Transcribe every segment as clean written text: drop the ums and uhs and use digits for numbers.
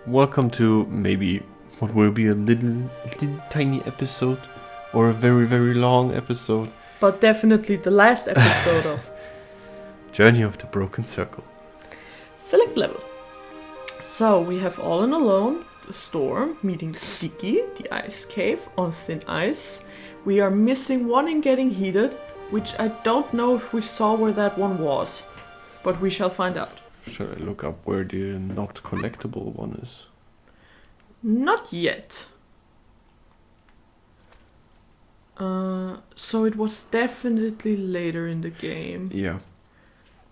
Welcome to maybe what will be a little tiny episode or a very, very long episode. But definitely the last episode of Journey of the Broken Circle. Select Level. So we have All-In Alone, the storm, meeting Sticky, the ice cave on thin ice. We are missing one in Getting Heated, which I don't know if we saw where that one was, but we shall find out. Should I look up where the not collectible one is? Not yet. So it was definitely later in the game. Yeah.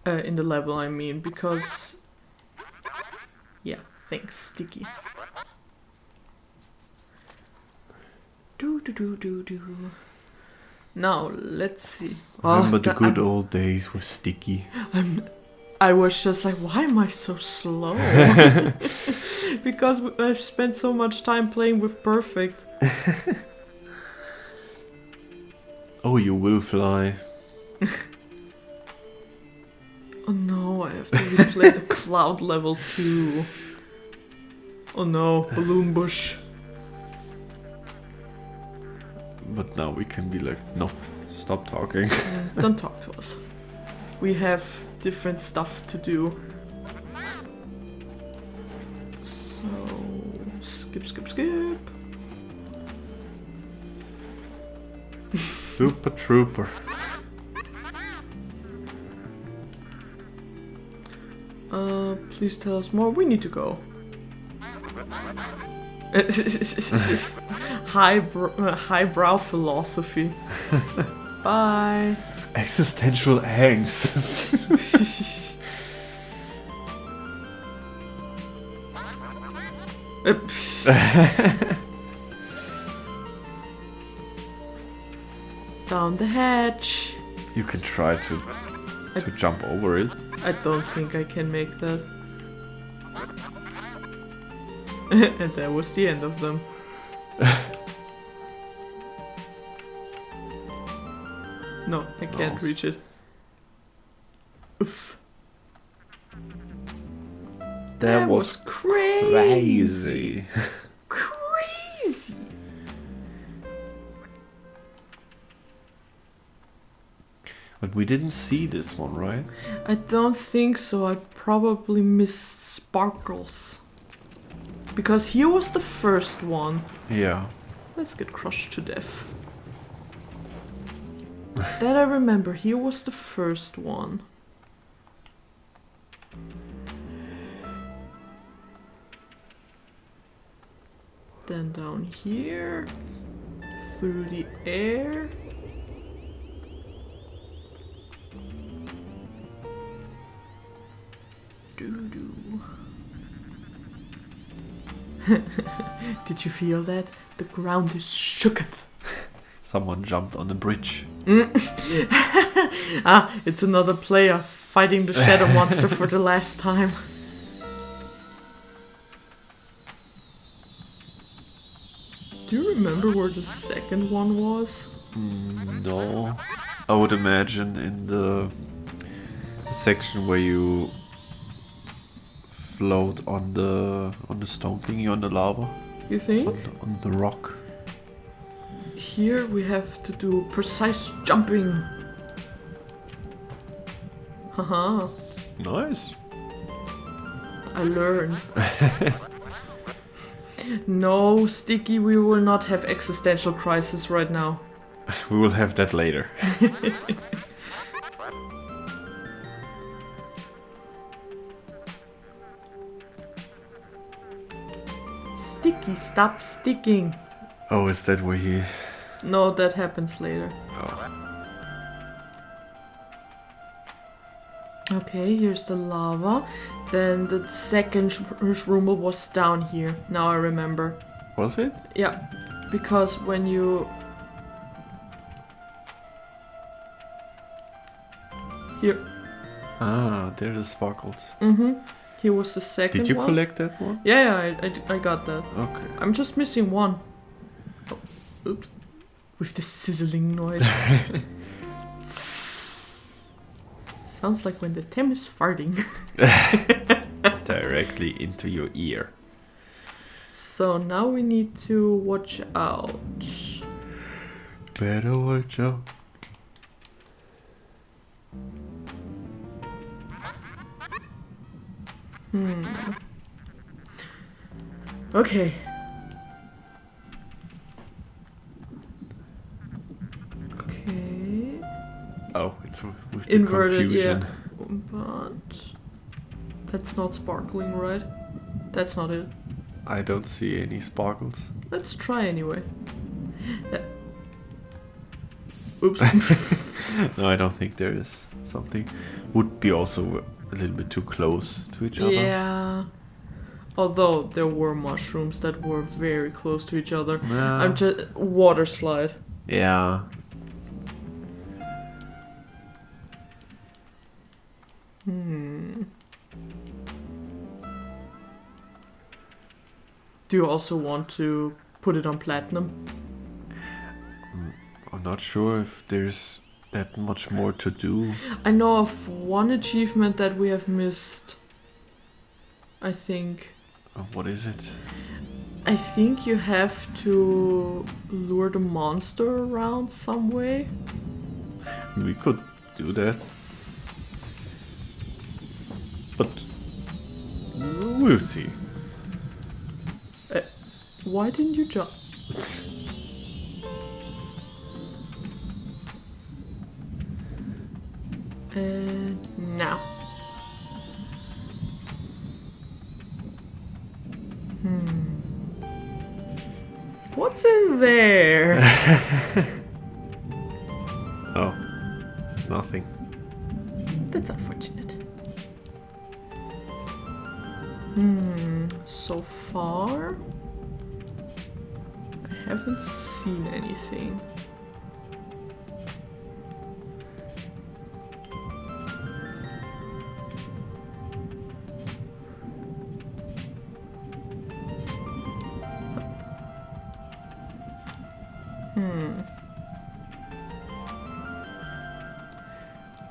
In the level, I mean, because... Yeah, thanks, Sticky. Do. Now, let's see. Remember the good old days with Sticky. I was just like, why am I so slow? Because I've spent so much time playing with Perfect. Oh, you will fly. Oh no, I have to replay the cloud level too. Oh no, balloon bush. But now we can be like, no, stop talking. Don't talk to us. We have different stuff to do. So, skip. Super Trooper. Please tell us more. We need to go. Highbrow philosophy. Bye. Existential angst. Down the hatch. You can try to jump over it. I don't think I can make that. And that was the end of them. No, I can't reach it. Oof. That was crazy. crazy. Crazy. But we didn't see this one, right? I don't think so. I probably missed Sparkles. Because he was the first one. Yeah. Let's get crushed to death. That I remember. He was the first one. Then down here. Through the air. Doo-doo. Did you feel that? The ground is shooketh. Someone jumped on the bridge. It's another player fighting the shadow monster for the last time. Do you remember where the second one was? No. I would imagine in the section where you float on the stone thingy, on the lava. You think? On the rock. Here we have to do precise jumping. Haha. Nice. I learned. No, Sticky, we will not have existential crisis right now. We will have that later. Sticky, stop sticking. Oh, is that where he... No, that happens later. Oh. Okay, here's the lava. Then the second Shroomble was down here. Now I remember. Was it? Yeah, because when you... Here. Ah, there the sparkles. Mm-hmm. He was the second one. Did you collect that one? Yeah, I got that. Okay. I'm just missing one. Oh, oops. With the sizzling noise. Sounds like when the Tem is farting. Directly into your ear. So now we need to watch out. Better watch out. Okay. Okay. Oh, it's with the Inverted, confusion. yeah. But that's not sparkling, right? That's not it. I don't see any sparkles. Let's try anyway. Oops. No, I don't think there is something. Would be also a little bit too close to each other. Yeah. Although there were mushrooms that were very close to each other. Nah. I'm just water slide. Yeah. Do you also want to put it on platinum? I'm not sure if there's that much more to do. I know of one achievement that we have missed. I think. What is it? I think you have to lure the monster around some way. We could do that. But we'll see. Why didn't you jump? And now. What's in there? Oh, it's nothing. That's unfortunate. So far, I haven't seen anything.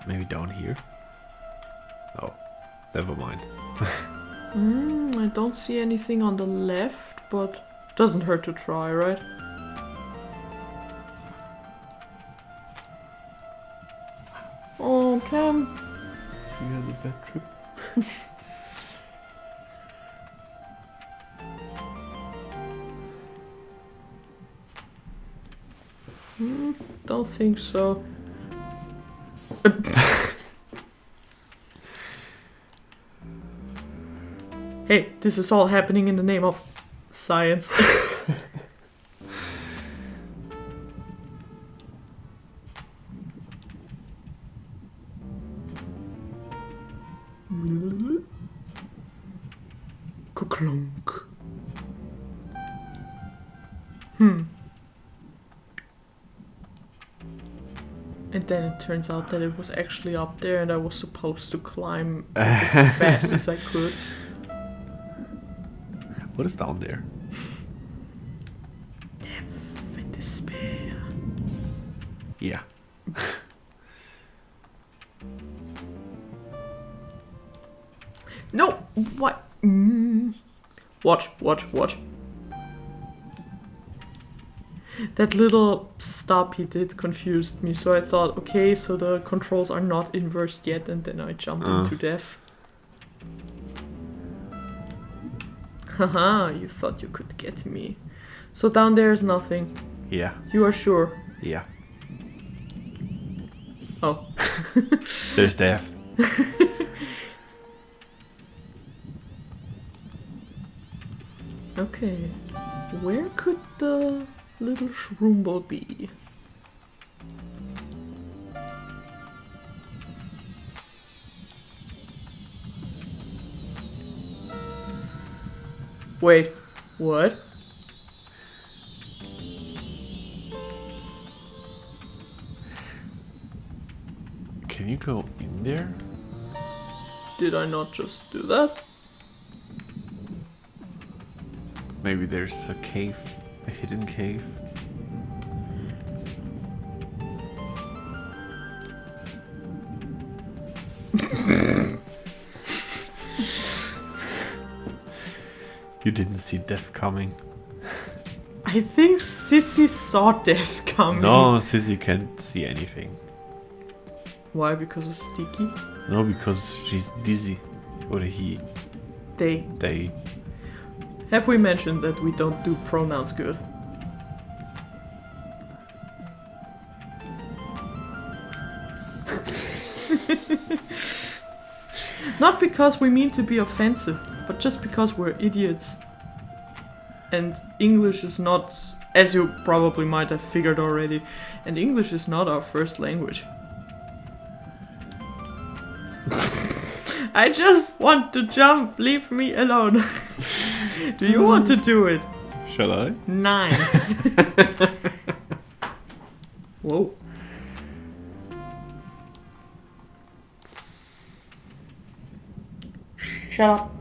Maybe down here? Oh, never mind. I don't see anything on the left, but doesn't hurt to try, right? Oh, Cam. She had a bad trip. Don't think so. Hey, this is all happening in the name of science. Ka-clunk. And then it turns out that it was actually up there and I was supposed to climb as fast as I could. What is down there? Death and despair. Yeah. No! What? Watch. That little stop he did confused me, so I thought, okay, so the controls are not inversed yet, and then I jumped into death. Haha, you thought you could get me. So down there is nothing. Yeah. You are sure? Yeah. Oh. There's death. Okay. Where could the little shroomble be? Wait, what? Can you go in there? Did I not just do that? Maybe there's a cave, a hidden cave. You didn't see death coming. I think Sissy saw death coming. No, Sissy can't see anything. Why? Because of Sticky? No, because she's dizzy. Or he. They. Have we mentioned that we don't do pronouns good? Not because we mean to be offensive, but just because we're idiots. And English is not, as you probably might have figured already, and English is not our first language. I just want to jump, leave me alone. Do you want to do it? Shall I? 9. Whoa. Shut up.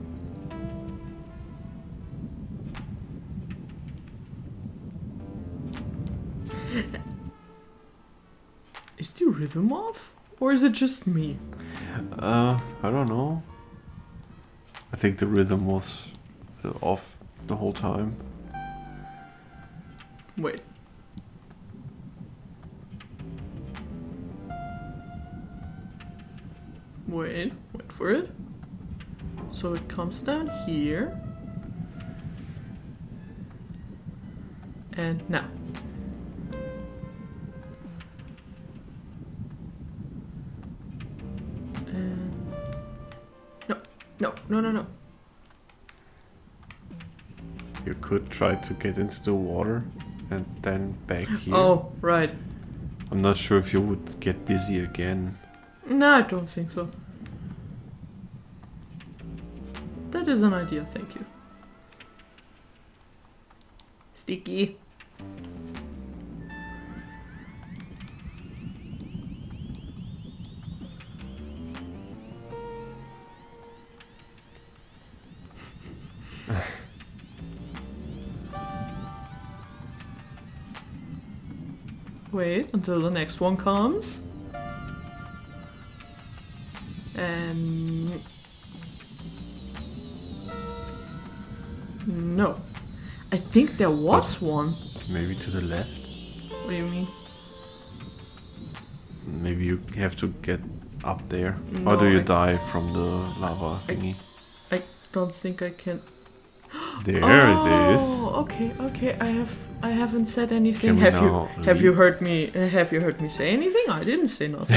Is the rhythm off? Or is it just me? I don't know. I think the rhythm was off the whole time. Wait. Wait for it. So it comes down here. And now. And no. You could try to get into the water and then back here. Oh, right. I'm not sure if you would get dizzy again. No, I don't think so. That is an idea, thank you. Sticky. Wait until the next one comes. And no. I think there was one. Maybe to the left? What do you mean? Maybe you have to get up there. No, or do you I- die from the lava thingy? I don't think I can. There it is. Oh, okay. I haven't said anything. Can we now Have you leave? heard me? Have you heard me say anything? I didn't say nothing.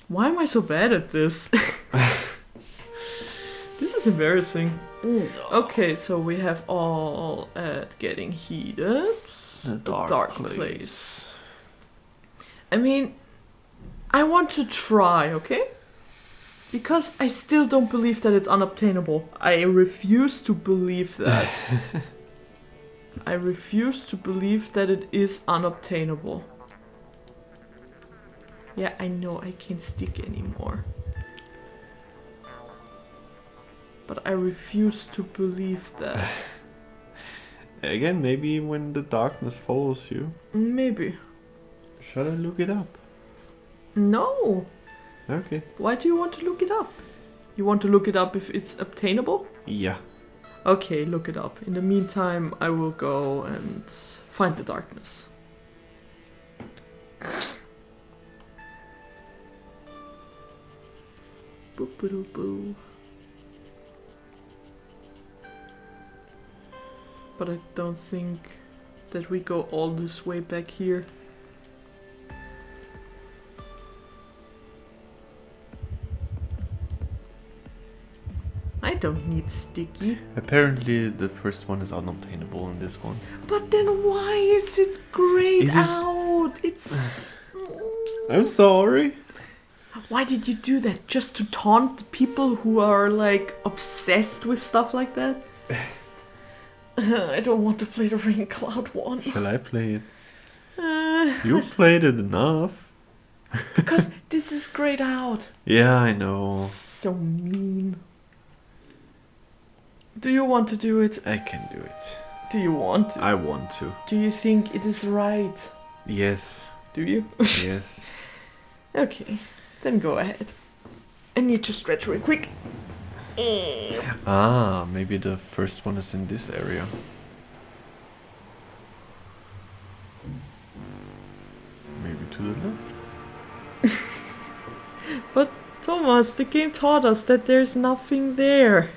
Why am I so bad at this? This is embarrassing. Okay, so we have all at getting heated. The dark place. I mean, I want to try, okay? Because I still don't believe that it's unobtainable. I refuse to believe that. I refuse to believe that it is unobtainable. Yeah, I know I can't stick anymore. But I refuse to believe that. Again, maybe when the darkness follows you. Maybe. Shall I look it up? No. Okay. Why do you want to look it up? You want to look it up if it's obtainable? Yeah. Okay, look it up. In the meantime, I will go and find the darkness. Boop-a-doo-boo. But I don't think that we go all this way back here. I don't need sticky. Apparently the first one is unobtainable in this one. But then why is it grayed It is- out? It's... I'm sorry. Why did you do that? Just to taunt the people who are like obsessed with stuff like that? I don't want to play the Rain Cloud one. Shall I play it? You've played it enough. Because this is grayed out. Yeah, I know. So mean. Do you want to do it? I can do it. Do you want to? I want to. Do you think it is right? Yes. Do you? Yes. Okay, then go ahead. I need to stretch real quick. Ah, maybe the first one is in this area. Maybe to the left? But Thomas, the game taught us that there's nothing there.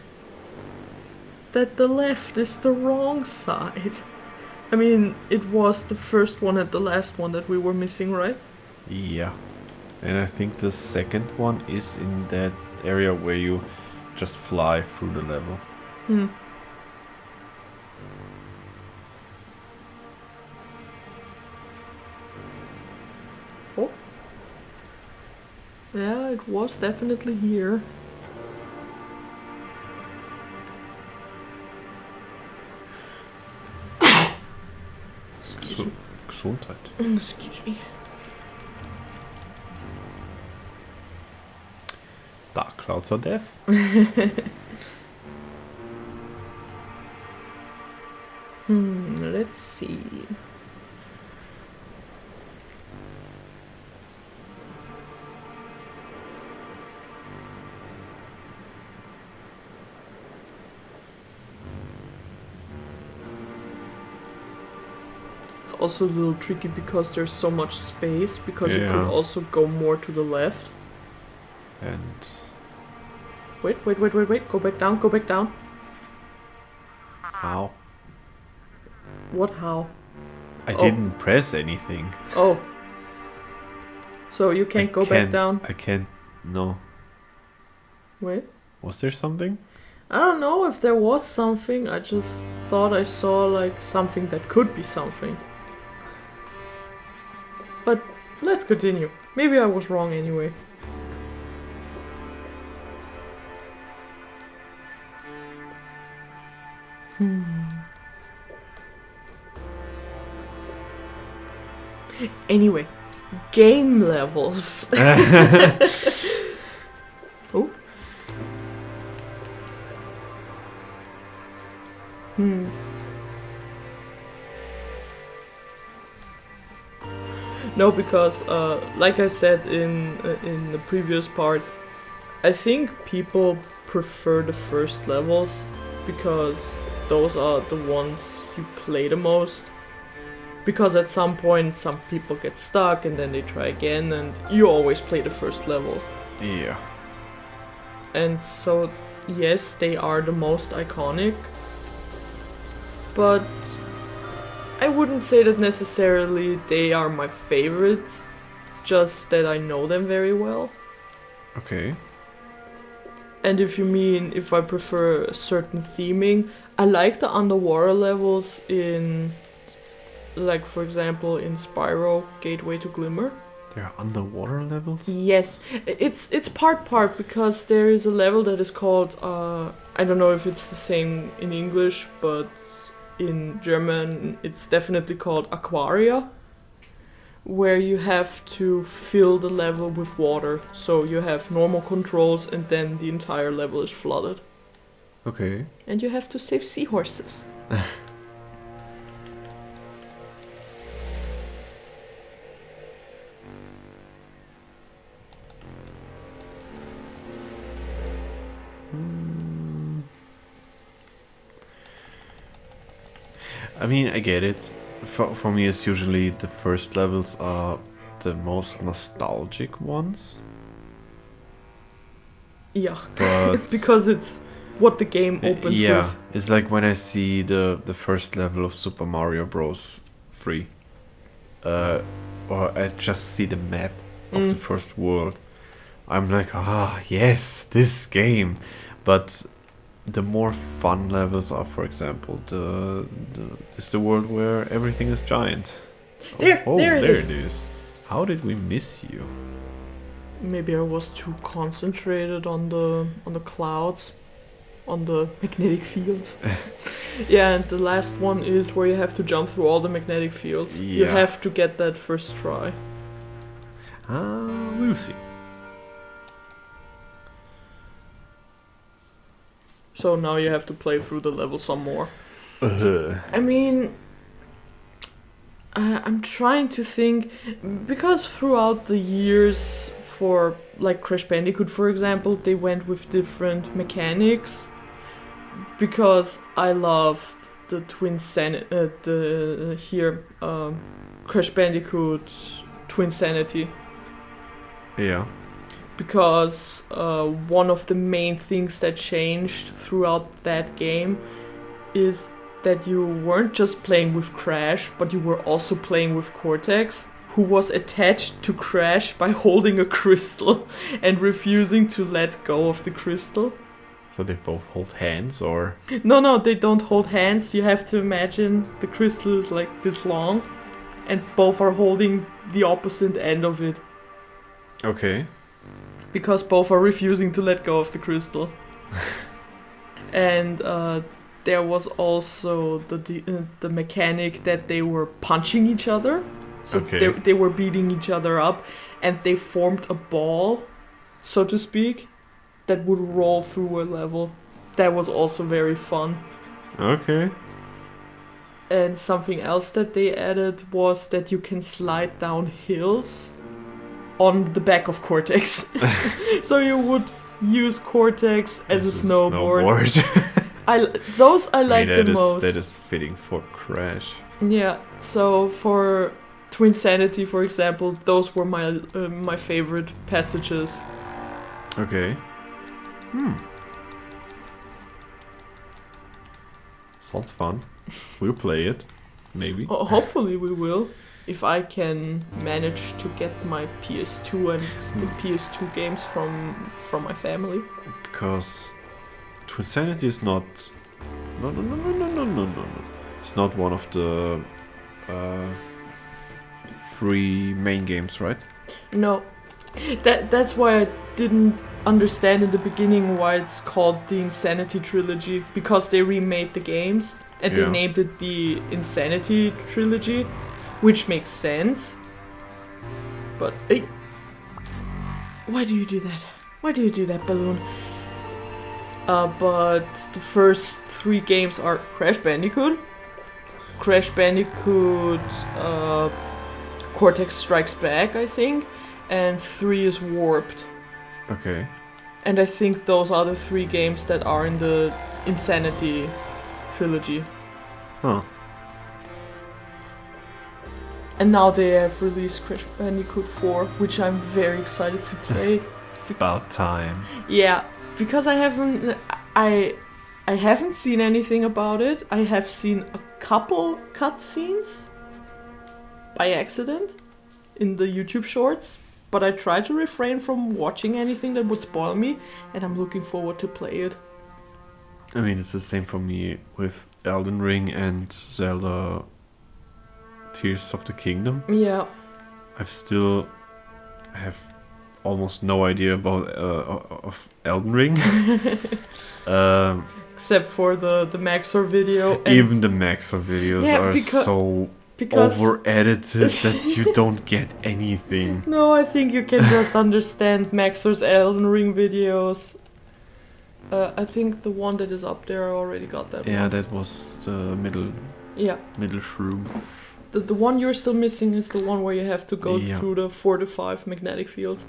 That the left is the wrong side. I mean, it was the first one and the last one that we were missing, right? Yeah. And I think the second one is in that area where you just fly through the level. Oh. Yeah, it was definitely here. Excuse me. Gesundheit. Excuse me. Dark clouds are death. Let's see. It's also a little tricky because there's so much space, because you Yeah. could also go more to the left. And Wait, go back down. how? What, how? I Oh. didn't press anything. Oh. So you can't go back down? I can't. No. Wait. Was there something? I don't know if there was something, I just thought I saw like something that could be something. But let's continue. Maybe I was wrong anyway. Anyway, game levels. Oh. No, because like I said in the previous part, I think people prefer the first levels because those are the ones you play the most. Because at some point some people get stuck and then they try again, and you always play the first level. Yeah. And so, yes, they are the most iconic, but I wouldn't say that necessarily they are my favorites, just that I know them very well. Okay. And if you mean if I prefer a certain theming, I like the underwater levels in, like for example in Spyro Gateway to Glimmer. There are underwater levels? Yes, it's part because there is a level that is called I don't know if it's the same in English, but in German it's definitely called Aquaria, where you have to fill the level with water. So you have normal controls and then the entire level is flooded. Okay. And you have to save seahorses. I mean, I get it. For me, it's usually the first levels are the most nostalgic ones. Yeah, But because it's what the game opens yeah, with. it's like when I see the first level of Super Mario Bros. 3, or I just see the map of the first world. I'm like, yes, this game. But the more fun levels are, for example, is the world where everything is giant. There it is. It is. How did we miss you? Maybe I was too concentrated on the clouds, on the magnetic fields. Yeah, and the last one is where you have to jump through all the magnetic fields. You Yeah. have to get that first try. We'll see. So now you have to play through the level some more. I mean, I'm trying to think, because throughout the years, for like Crash Bandicoot, for example, they went with different mechanics. Because I loved the Crash Bandicoot Twinsanity. Yeah. Because one of the main things that changed throughout that game is that you weren't just playing with Crash, but you were also playing with Cortex, who was attached to Crash by holding a crystal and refusing to let go of the crystal. So they both hold hands, or? No, they don't hold hands. You have to imagine the crystal is like this long, and both are holding the opposite end of it. Okay. Because both are refusing to let go of the crystal. And there was also the mechanic that they were punching each other. So Okay. they were beating each other up, and they formed a ball, so to speak, that would roll through a level. That was also very fun. Okay. And something else that they added was that you can slide down hills on the back of Cortex. So you would use Cortex as a snowboard. I like the most. That is fitting for Crash. Yeah. So for Twinsanity, for example, those were my favorite passages. Okay. Sounds fun. We'll play it. Maybe. Hopefully we will, if I can manage to get my PS2 and the PS2 games from my family. Because Twinsanity is not... No. It's not one of the 3 main games, right? No. That's why I didn't understand in the beginning why it's called the Insanity Trilogy, because they remade the games and they named it the Insanity Trilogy, which makes sense. But why do you do that? Why do you do that, Balloon? But the first 3 games are Crash Bandicoot, Cortex Strikes Back, I think, and 3 is Warped. Okay. And I think those are the 3 games that are in the Insanity Trilogy. Huh. And now they have released Crash Bandicoot 4, which I'm very excited to play. It's about time. Yeah, because I haven't seen anything about it. I have seen a couple cutscenes by accident in the YouTube shorts, but I try to refrain from watching anything that would spoil me, and I'm looking forward to play it. I mean, it's the same for me with Elden Ring and Zelda Tears of the Kingdom. Yeah. I have almost no idea about of Elden Ring. Except for the Maxor video. Even the Maxor videos are so over-edited that you don't get anything. No, I think you can just understand Maxor's Elden Ring videos. I think the one that is up there, I already got that one. Yeah, that was the middle shroom. The one you're still missing is the one where you have to go through the 4 to 5 magnetic fields.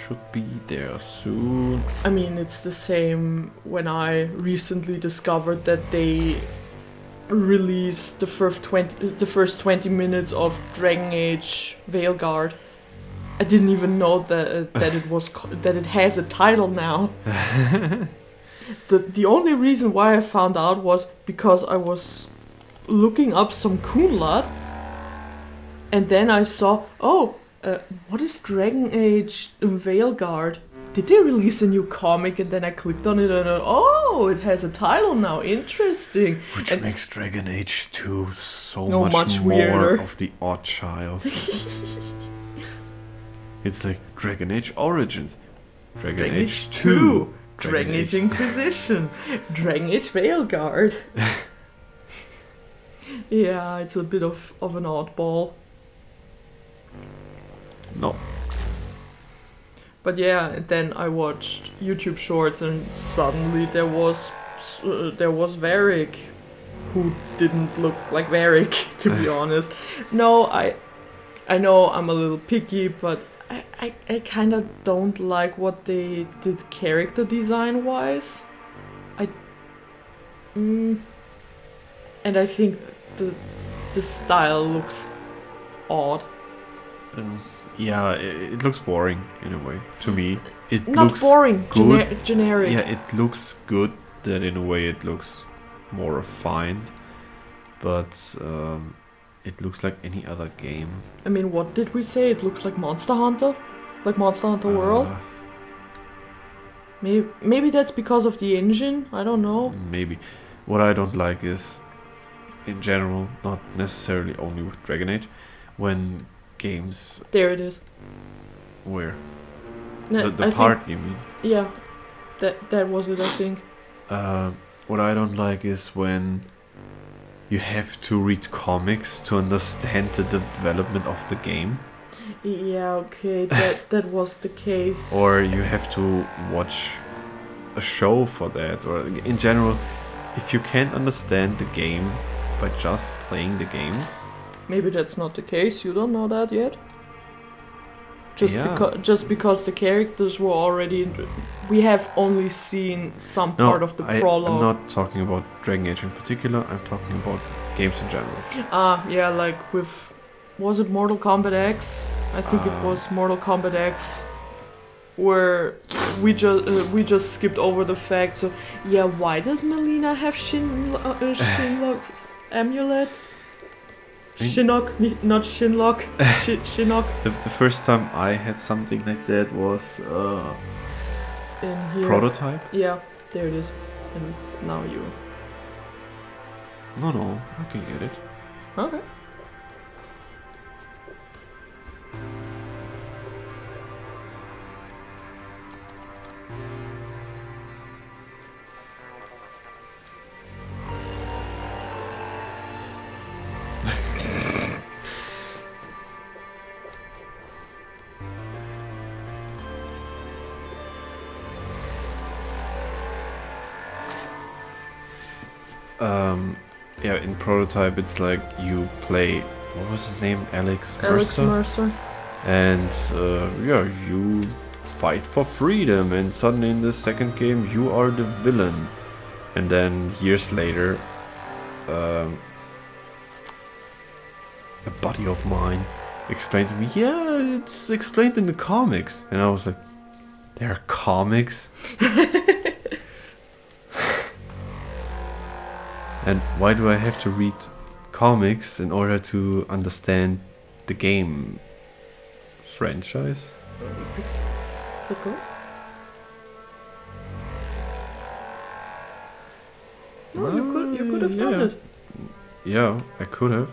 Should be there soon. I mean, it's the same when I recently discovered that they released the first 20 minutes of Dragon Age Veilguard. I didn't even know that it has a title now. The only reason why I found out was because I was looking up some Kunlad, and then I saw, what is Dragon Age Veilguard? Did they release a new comic? And then I clicked on it and it has a title now. Interesting. Which makes Dragon Age 2 so much more weirder. of the odd child. It's like Dragon Age Origins, Dragon Age 2, Dragon Age Inquisition, Dragon Age Veilguard. Yeah, it's a bit of an oddball. No. But yeah, and then I watched YouTube shorts and suddenly there was Varric who didn't look like Varric, to be honest. No, I know I'm a little picky, but I kind of don't like what they did character design wise. And I think the style looks odd. Yeah, it looks boring in a way to me. It Not looks boring, good. generic. Yeah, it looks good. That in a way it looks more refined, but it looks like any other game. I mean, what did we say? It looks like Monster Hunter? Like Monster Hunter World? Maybe that's because of the engine? I don't know. Maybe. What I don't like is, in general, not necessarily only with Dragon Age, when games... There it is. Where? No, The part, you mean? Yeah, that was it, I think. What I don't like is when you have to read comics to understand the development of the game. Yeah, okay, that was the case. Or you have to watch a show for that. Or in general, if you can't understand the game by just playing the games... Maybe that's not the case, you don't know that yet? Yeah. Just because the characters were already... We have only seen some part of the prologue. I'm not talking about Dragon Age in particular, I'm talking about games in general. Yeah, like with... Was it Mortal Kombat X? I think it was Mortal Kombat X. Where we just skipped over the fact, so... Yeah, why does Melina have Shinlock's amulet? Shinnok, not Shinlock. Shinnok. The first time I had something like that was In here. Prototype. Yeah, there it is. And now you. No, I can get it. Okay. Yeah, in Prototype it's like you play, what was his name? Alex Mercer. And yeah, you fight for freedom, and suddenly in the second game you are the villain. And then years later, a buddy of mine explained to me, yeah, it's explained in the comics. And I was like, there are comics? And why do I have to read comics in order to understand the game franchise? Okay. No, you could have done it. Yeah, I could have.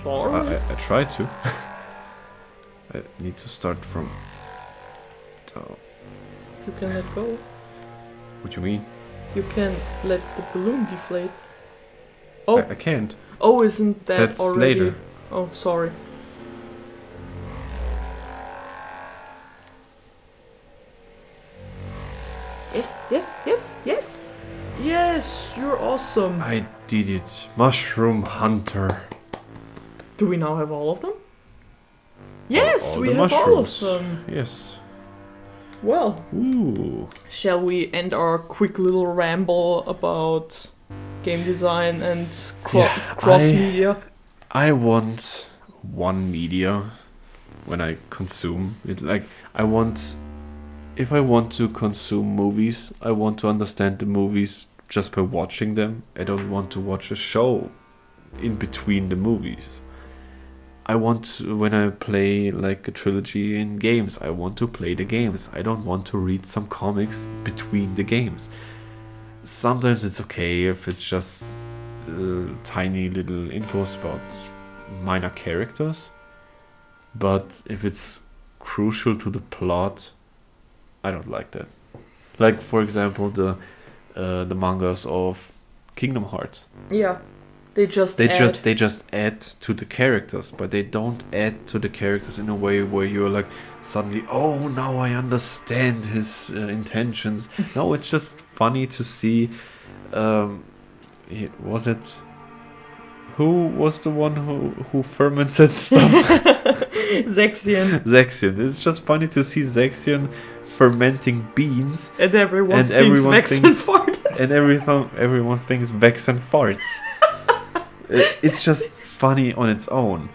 Sorry. I tried to. I need to start from... You can let go. What do you mean? You can let the balloon deflate. Oh, I can't. oh, isn't that That's already? later. Oh, sorry. Yes. Yes, you're awesome. I did it. Mushroom Hunter. Do we now have all of them? Yes, All we the have mushrooms. all of them. Yes. Well, Ooh. shall we end our quick little ramble about game design and cross media? I want one media when I consume it. Like, if I want to consume movies, I want to understand the movies just by watching them. I don't want to watch a show in between the movies. I want to, when I play like a trilogy in games, I want to play the games. I don't want to read some comics between the games. Sometimes it's okay if it's just tiny little infos about minor characters, but if it's crucial to the plot, I don't like that. Like, for example, the mangas of Kingdom Hearts. Yeah, they just add to the characters, but they don't add to the characters in a way where you're like suddenly, oh, now I understand his intentions. No, it's just funny to see Was it? Who was the one who fermented stuff? Zexion. Zexion. It's just funny to see Zexion fermenting beans, And everyone and thinks everyone Vex and thinks- farted. and everyone thinks Vex and farts. It's just funny on its own,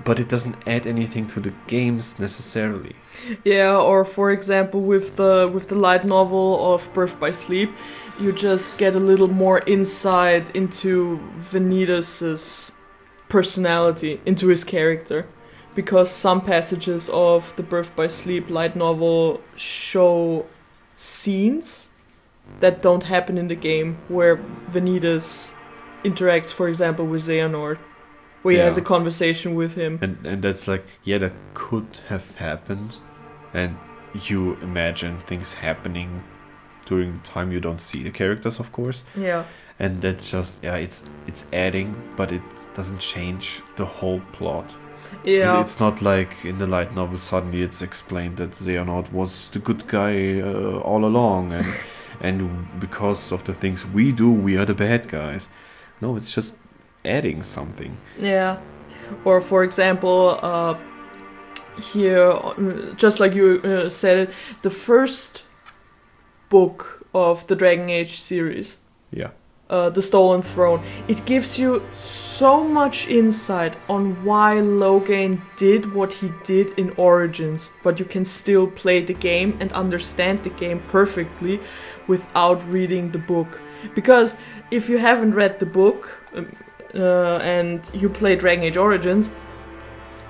but it doesn't add anything to the games necessarily. Yeah, or for example, with the light novel of Birth by Sleep, you just get a little more insight into Vanitas's personality, into his character, because some passages of the Birth by Sleep light novel show scenes that don't happen in the game, where Vanitas interacts, for example, with Xehanort, where he has a Yeah. conversation with him. And that's like, yeah, that could have happened, and you imagine things happening during the time you don't see the characters, of course. Yeah. And that's just, yeah, it's adding, but it doesn't change the whole plot. Yeah. It's not like in the light novel suddenly it's explained that Xehanort was the good guy all along, and because of the things we do, we are the bad guys. No, it's just adding something. Yeah. Or for example, here, just like you said it, the first book of the Dragon Age series, Yeah. The Stolen Throne, it gives you so much insight on why Logain did what he did in Origins, but you can still play the game and understand the game perfectly without reading the book. Because if you haven't read the book and you play Dragon Age Origins,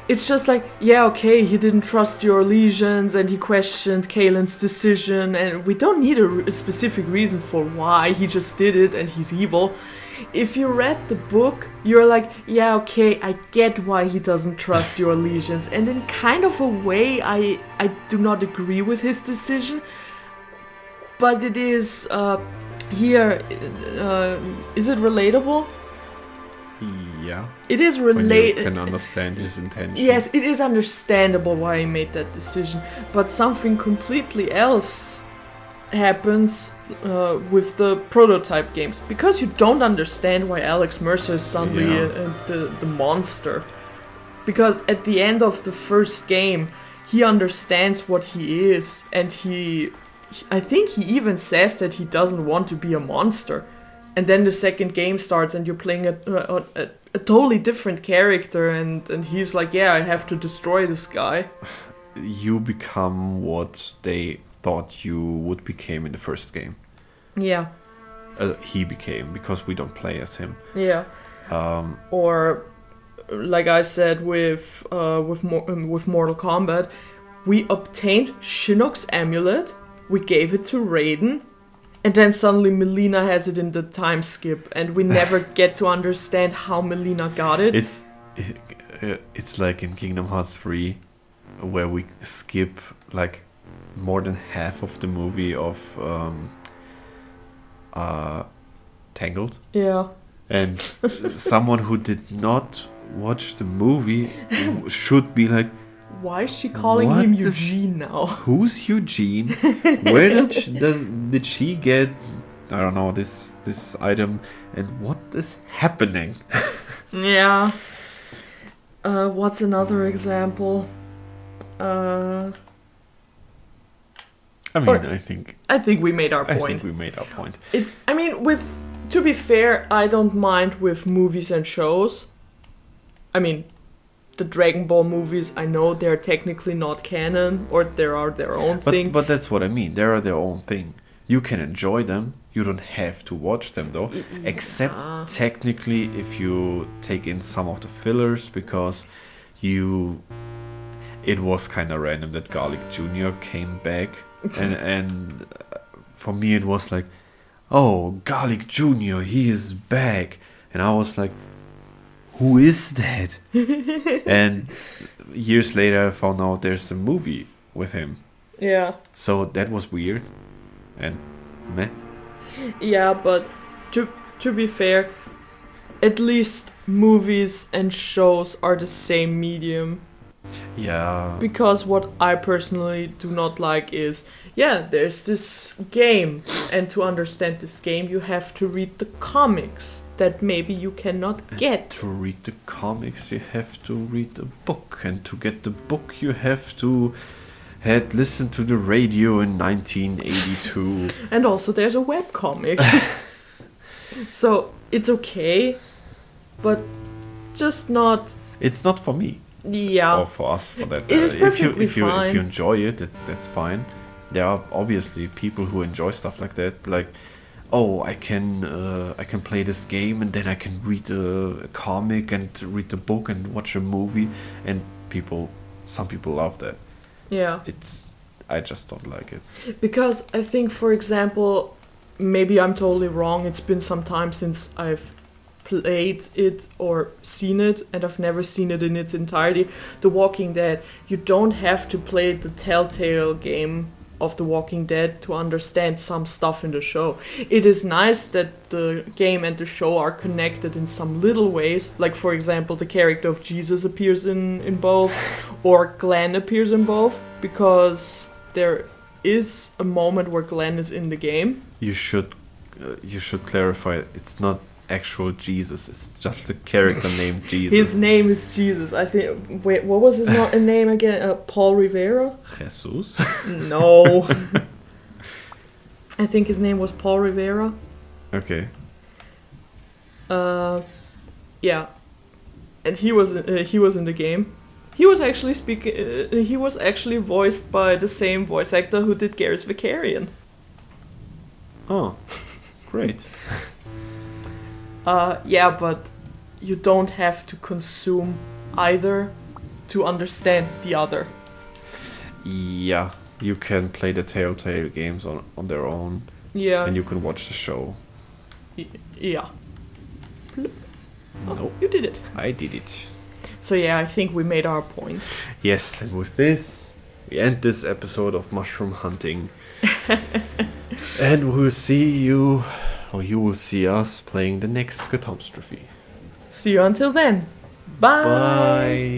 it's just like, yeah, okay, he didn't trust your legions and he questioned Kaelin's decision, and we don't need a specific reason for why, he just did it and he's evil. If you read the book, you're like, yeah, okay, I get why he doesn't trust your legions, and in kind of a way, I do not agree with his decision, but it is, here, is it relatable? Yeah. It is When you related. can understand his intentions. Yes, it is understandable why he made that decision, but something completely else happens with the prototype games, because you don't understand why Alex Mercer is suddenly the monster. Because at the end of the first game, he understands what he is, and I think he even says that he doesn't want to be a monster. And then the second game starts and you're playing a totally different character, and he's like, yeah, I have to destroy this guy. You become what they thought you would become in the first game. Yeah, He became, because we don't play as him. yeah. Or, like I said with Mortal Kombat, we obtained Shinnok's amulet, we gave it to Raiden, and then suddenly Melina has it in the time skip, and we never get to understand how Melina got it. It's like in Kingdom Hearts 3, where we skip like more than half of the movie of Tangled, Yeah. and someone who did not watch the movie should be like, Why is she calling What him is- Eugene now? who's Eugene? Where did she get, I don't know, this item, and what is happening? Yeah. What's another example? I mean, Or- I think we made our I point. think we made our point. To be fair, I don't mind with movies and shows. I mean, the Dragon Ball movies, I know they're technically not canon, or they are their own thing. But that's what I mean. They are their own thing. You can enjoy them. You don't have to watch them though. Except technically if you take in some of the fillers, because it was kind of random that Garlic Jr. came back, and for me it was like, oh, Garlic Jr., he is back, and I was like, who is that? And years later I found out there's a movie with him. Yeah. So that was weird. And meh. Yeah, but to be fair, at least movies and shows are the same medium. Yeah. Because what I personally do not like is yeah, there's this game, and to understand this game, you have to read the comics that maybe you cannot get. To read the comics, you have to read a book, and to get the book, you have to had listened to the radio in 1982. And also, there's a webcomic. So it's okay, but just not. It's not for me. Yeah. Or for us, for that It matter. is perfectly if fine. you enjoy it, that's fine. There are obviously people who enjoy stuff like that, like, oh, I can play this game and then I can read a comic and read the book and watch a movie, and some people love that. Yeah. I just don't like it. Because I think, for example, maybe I'm totally wrong. It's been some time since I've played it or seen it, and I've never seen it in its entirety. The Walking Dead, you don't have to play the Telltale game of The Walking Dead to understand some stuff in the show. It is nice that the game and the show are connected in some little ways. Like, for example, the character of Jesus appears in both, or Glenn appears in both, because there is a moment where Glenn is in the game. You should clarify. It's not actual Jesus. It's just a character named Jesus. His name is Jesus. I think. Wait, what was his name again? Paul Rivera? Jesus. No. I think his name was Paul Rivera. Okay. Yeah, and he was in the game. He was actually he was actually voiced by the same voice actor who did Garrus Vakarian. Oh, great. Yeah, but you don't have to consume either to understand the other. Yeah, you can play the Telltale games on their own. Yeah. And you can watch the show. Yeah. Oh, Nope. you did it. I did it. So yeah, I think we made our point. Yes, and with this, we end this episode of Mushroom Hunting. And we'll see you, or you will see us playing the next catastrophe. See you until then. Bye. Bye.